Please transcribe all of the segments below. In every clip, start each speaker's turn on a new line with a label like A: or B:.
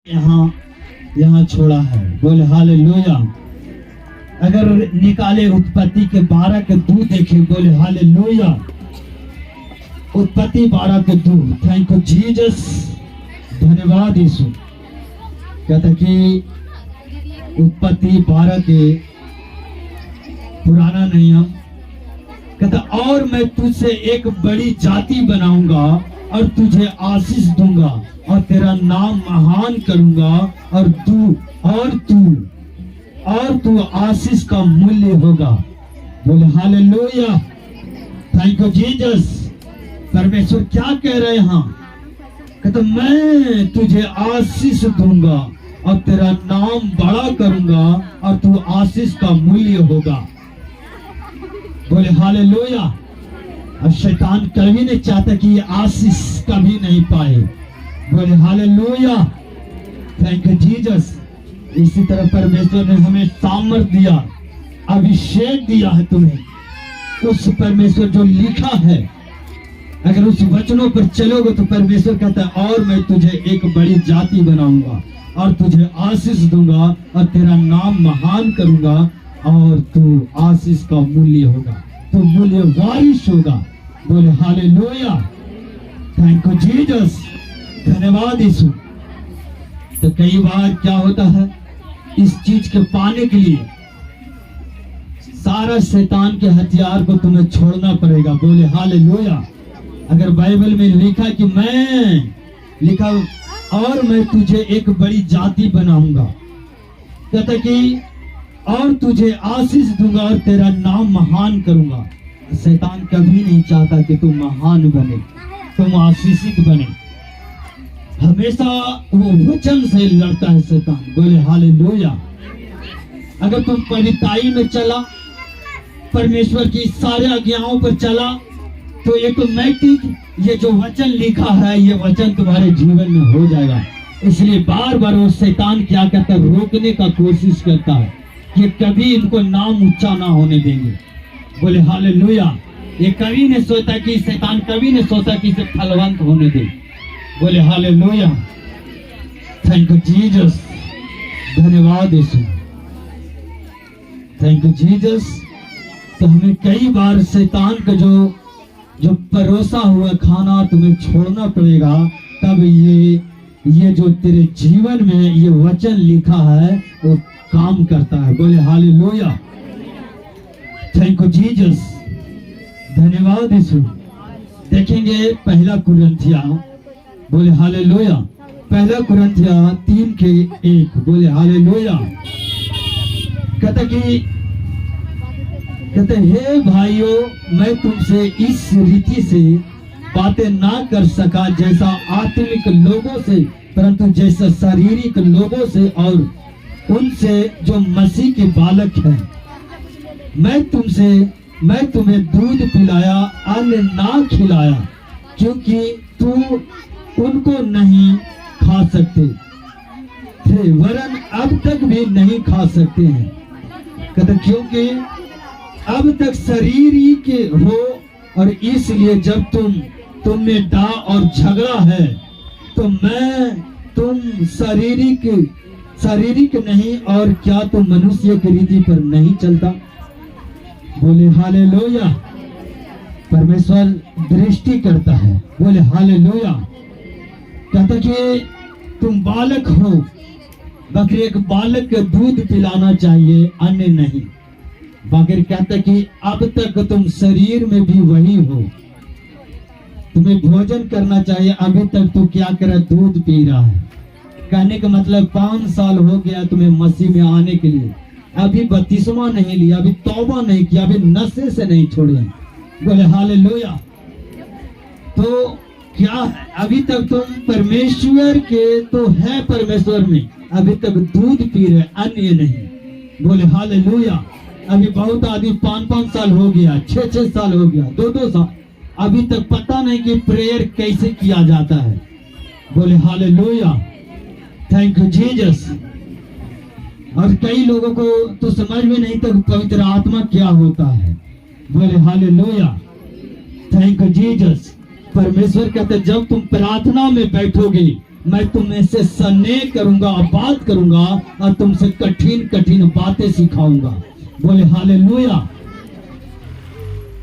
A: यहाँ यहाँ छोड़ा है। बोले हालेलुया। अगर निकाले उत्पत्ति के 12 के 2 देखे, बोले हालेलुया। उत्पत्ति 12 के 2। थैंक यू जीसस, धन्यवाद यीशु। कहता कि उत्पत्ति 12 के पुराना नियम कहता, और मैं तुझसे एक बड़ी जाति बनाऊंगा और तुझे आशीष दूंगा और तेरा नाम महान करूंगा और तू आशीष का मूल्य होगा। बोले हालेलुया। Thank you Jesus. परमेश्वर क्या कह रहे हैं? कहता मैं तुझे आशीष दूंगा और तेरा नाम बड़ा करूंगा और तू आशीष का मूल्य होगा। बोले हालेलुया। और शैतान कभी नहीं चाहता कि ये आशीष कभी नहीं पाए। बोले हालेलुया। Thank you Jesus. इसी तरह परमेश्वर ने हमें सामर्थ दिया, अभिषेक दिया है तुम्हें। उस परमेश्वर जो लिखा है, अगर उस वचनों पर चलोगे तो परमेश्वर कहता है और मैं तुझे एक बड़ी जाति बनाऊंगा और तुझे आशीष दूंगा और तेरा नाम महान करूंगा और तू आशीष का मूल्य होगा, तो मूल्य वारिश होगा। बोले हालेलुया। थैंक यू जीसस, धन्यवाद यीशु। तो कई बार क्या होता है, इस चीज के पाने के लिए सारा शैतान के हथियार को तुम्हें छोड़ना पड़ेगा। बोले हालेलुया। अगर बाइबल में लिखा कि और मैं तुझे एक बड़ी जाति बनाऊंगा, कहता कि और तुझे आशीष दूंगा और तेरा नाम महान करूंगा। शैतान कभी नहीं चाहता कि तुम महान बने, तुम आशीषित बने। हमेशा वो वचन से लड़ता है शैतान। बोले हालेलुया। अगर तुम पवित्रताई में चला, परमेश्वर की सारे आज्ञाओं पर चला, तो ऑटोमेटिक ये जो वचन लिखा है, ये वचन तुम्हारे जीवन में हो जाएगा। इसलिए बार बार वो शैतान क्या करता है, रोकने का कोशिश करता है कि कभी इनको नाम ऊंचा ना होने देंगे। बोले हालेलुया। ये कभी नहीं सोचता कि शैतान कभी नहीं सोचता कि इसे फलवंत होने दे। बोले हालेलुया। थैंक यू जीसस, धन्यवाद यीशु। Thank you Jesus. तो हमें कई बार शैतान का जो परोसा हुआ खाना तुम्हें छोड़ना पड़ेगा, तब ये जो तेरे जीवन में ये वचन लिखा है वो काम करता है। बोले हालेलुया। थैंक यू जीसस, धन्यवाद यीशु। देखेंगे पहला कुरिन्थिया, बोले हालेलुया। पहला कुरिन्थिया 3 के 1। बोले हालेलुया। कहते हे भाइयों, मैं तुमसे इस रीति से बातें ना कर सका जैसा आत्मिक लोगों से, परंतु जैसा शारीरिक लोगों से और उनसे जो मसीह के बालक हैं। मैं तुम्हें दूध पिलाया, अन्न ना खिलाया, क्योंकि तू उनको नहीं खा सकते थे, वरन अब तक भी नहीं खा सकते हैं। कहते क्योंकि अब तक शरीर ही के हो, और इसलिए जब तुम में डा और झगड़ा है, तो तुम शारीरिक नहीं, और क्या तुम मनुष्य की रीति पर नहीं चलता। बोले हालेलुया। परमेश्वर दृष्टि करता है। बोले हालेलुया। कहता कि तुम बालक हो, बल्कि एक बालक के दूध पिलाना चाहिए, अन्य नहीं। बाकी कहता कि अब तक तुम शरीर में भी वही हो, तुम्हें भोजन करना चाहिए, अभी तक तू क्या करे, दूध पी रहा है। कहने का मतलब 5 साल हो गया तुम्हें मसीह में आने के लिए, अभी बपतिस्मा नहीं लिया, अभी तौबा नहीं किया, अभी नशे से नहीं छोड़े। बोले हालेलुया। तो क्या है, अभी तक तुम परमेश्वर के तो है, परमेश्वर में अभी तक दूध पी रहे, अन्य नहीं। बोले हालेलुया। अभी बहुत आदमी 5-5 साल हो गया, 6-6 साल हो गया, 2-2 साल, अभी तक पता नहीं कि प्रेयर कैसे किया जाता है। बोले हालेलुया। Thank you Jesus. और कई लोगों को तो समझ में नहीं तक पवित्र आत्मा क्या होता है। बोले हालेलुया। Thank you Jesus. परमेश्वर कहते जब तुम प्रार्थना में बैठोगे मैं तुम्हें से स्नेह करूंगा, बात करूंगा और तुमसे कठिन कठिन बातें सिखाऊंगा। बोले हालेलुया।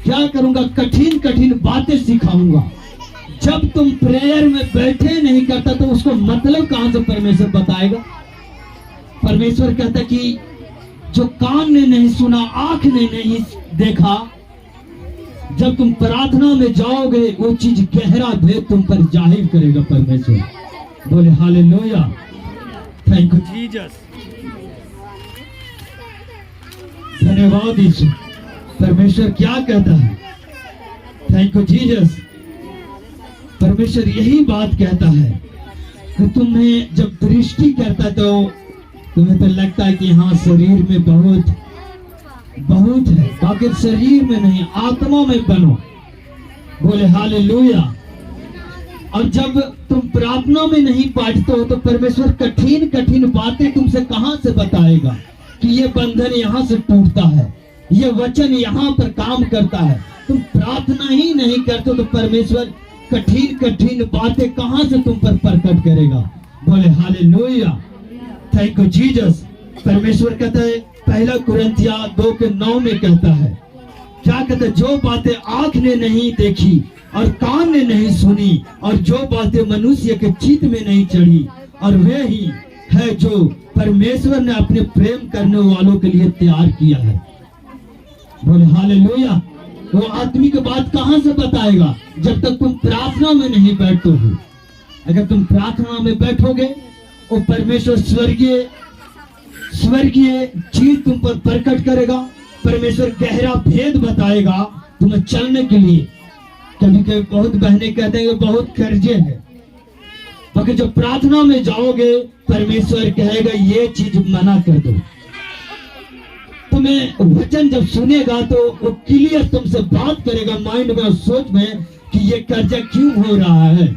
A: क्या करूंगा? कठिन कठिन बातें सिखाऊंगा। जब तुम प्रेयर में बैठे नहीं करता तो उसको मतलब कहां से परमेश्वर बताएगा? परमेश्वर कहता कि जो कान ने नहीं सुना, आंख ने नहीं देखा, जब तुम प्रार्थना में जाओगे वो चीज गहरा भेद तुम पर जाहिर करेगा परमेश्वर। बोले हालेलुया। Thank you Jesus. धन्यवाद यीशु। परमेश्वर क्या कहता है? Thank you Jesus. परमेश्वर यही बात कहता है कि तुम्हें जब दृष्टि करता है तो तुम्हें तो लगता है कि हाँ शरीर में बहुत बहुत है, बाकी शरीर में नहीं, आत्मा में बनो। बोले हालेलुया। और जब तुम प्रार्थना में नहीं पाठते हो तो परमेश्वर कठिन कठिन बातें तुमसे कहां से बताएगा कि ये बंधन यहां से टूटता है, ये वचन यहां पर काम करता है। तुम प्रार्थना ही नहीं करते तो परमेश्वर कठिन कठिन बातें कहां से तुम पर प्रकट करेगा? बोले हालेलुया। Thank you Jesus. परमेश्वर कहता है, पहला कुरिन्थिया 2:9 में कहता है, क्या कहता है? जो बातें आंख ने नहीं देखी और कान ने नहीं सुनी और जो बातें मनुष्य के चित्त में नहीं चढ़ी, और वे ही है जो परमेश्वर ने अपने प्रेम करने वालों के लिए तैयार किया है। बोले हालेलुया। वो आत्मिक बात कहां से बताएगा? जब तक तुम प्रार्थना में नहीं बैठते हो। अगर तुम प्रार्थना में बैठोगे वो परमेश्वर स्वर्गीय चीज तुम पर प्रकट करेगा। परमेश्वर गहरा भेद बताएगा तुम्हें चलने के लिए। कभी कभी बहुत बहने कहते हैं कि बहुत कर्जे है, मगर जब प्रार्थना में जाओगे परमेश्वर कहेगा ये चीज मना कर दो। तुम्हें वचन जब सुनेगा तो वो क्लियर तुमसे बात करेगा माइंड में और सोच में कि ये कर्जा क्यों हो रहा है।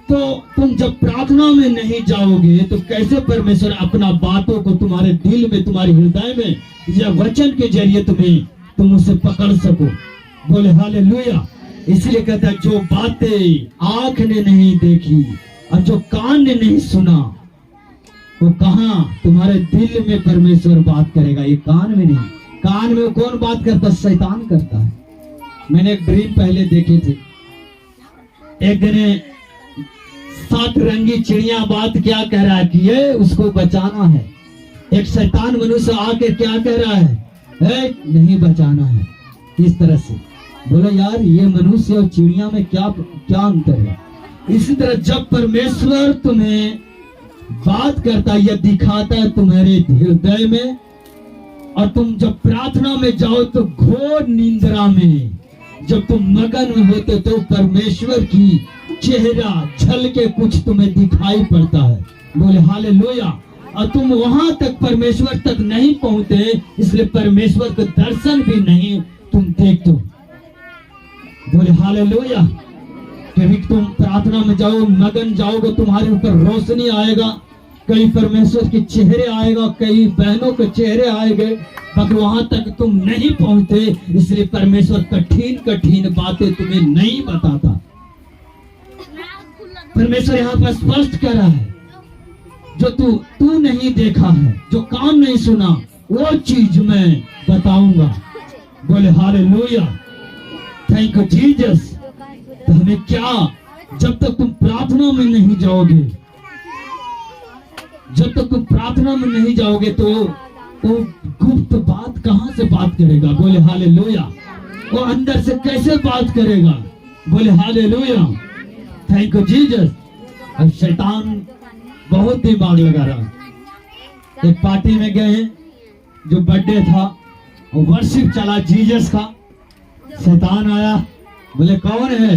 A: तो तुम जब प्रार्थना में नहीं जाओगे तो कैसे परमेश्वर अपना बातों को तुम्हारे दिल में, तुम्हारे हृदय में या वचन के जरिए तुम उसे पकड़ सको? बोले हालेलुया। इसलिए कहता है जो बातें आंख ने नहीं देखी और जो कान ने नहीं सुना, वो कहां? तुम्हारे दिल में परमेश्वर बात करेगा। ये कान में नहीं। कान में कौन बात करता? शैतान करता है। मैंने एक ड्रीम पहले देखे थे। एक दिन 7 रंगी चिड़िया बात क्या कह रहा है कि ये उसको बचाना है। एक शैतान मनुष्य आके क्या कह रहा है? नहीं बचाना है। इस तरह से बोला यार ये मनुष्य और चिड़िया में क्या अंतर है? इसी तरह जब परमेश्वर तुम्हें बात करता है या दिखाता है तुम्हारे हृदय में, और तुम जब प्रार्थना में जाओ तो घोर निंद्रा में जब तुम मगन में होते तो परमेश्वर की चेहरा झल के कुछ तुम्हें दिखाई पड़ता है। बोले हालेलुया। और तुम वहां तक परमेश्वर तक नहीं पहुंचते, इसलिए परमेश्वर का दर्शन भी नहीं तुम देखते। बोले हालेलुया। कभी तुम प्रार्थना में जाओ, मगन जाओगे, तुम्हारे ऊपर रोशनी आएगा, कई परमेश्वर के चेहरे आएगा, कई बहनों के चेहरे आएंगे, मगर वहां तक तुम नहीं पहुंचते, इसलिए परमेश्वर कठिन कठिन बातें तुम्हें नहीं बताता। परमेश्वर यहाँ पर स्पष्ट कर रहा है, जो तू नहीं देखा है, जो कान नहीं सुना, वो चीज मैं बताऊंगा। बोले हालेलुया। Thank you Jesus. तो हमें क्या, जब तक तुम प्रार्थना में नहीं जाओगे, जब तक तुम प्रार्थना में नहीं जाओगे तो वो गुप्त बात कहां से बात करेगा? बोले हालेलुया। वो अंदर से कैसे बात करेगा? बोले हालेलुया। Thank you Jesus. अब शैतान बहुत दिमाग लगा रहा। एक पार्टी में गए हैं, जो बर्थडे था, वर्शिप चला जीसस का। शैतान आया, बोले कौन है?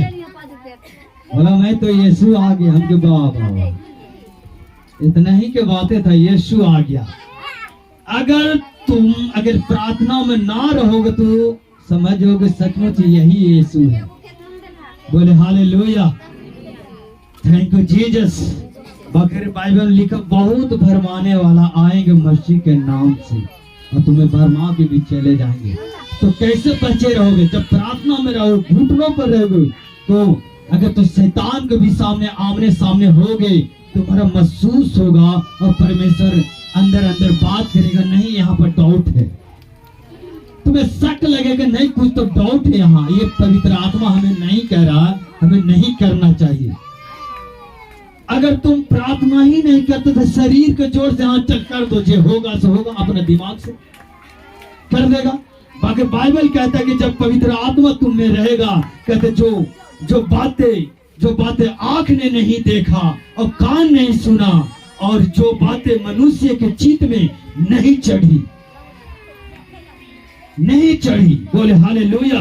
A: बोला मैं तो यीशु आ गया। हमके बाबा इतना ही के बातें था, यीशु आ गया। अगर प्रार्थना में ना रहोगे तो समझोगे सचमुच यही यीशु है। बोले हालेलुया। Thank you Jesus. बगैर बाइबल लिखा, बहुत भरमाने वाला आएंगे मसीह के नाम से और तुम्हें भरमा के भी चले जाएंगे। तो कैसे बचे रहोगे? जब प्रार्थना में रहो, घुटनों पर रहोगे तो अगर तो शैतान के भी सामने आमने सामने हो गए, तुम्हारा महसूस होगा और परमेश्वर अंदर अंदर बात करेगा, नहीं यहाँ पर डाउट है। तुम्हें शक लगेगा, नहीं कुछ तो डाउट है यहाँ, ये पवित्र आत्मा हमें नहीं कह रहा, हमें नहीं करना चाहिए। अगर तुम प्रार्थना ही नहीं करते तो शरीर के जोर से हाँ चल कर दो, जो होगा सो होगा, अपने दिमाग से कर देगा। बाकी बाइबल कहता है कि जब पवित्र आत्मा तुम में रहेगा, कहते जो बातें आंख ने नहीं देखा और कान नहीं सुना, और जो बातें मनुष्य के चित्त में नहीं चढ़ी, बोले हालेलुया।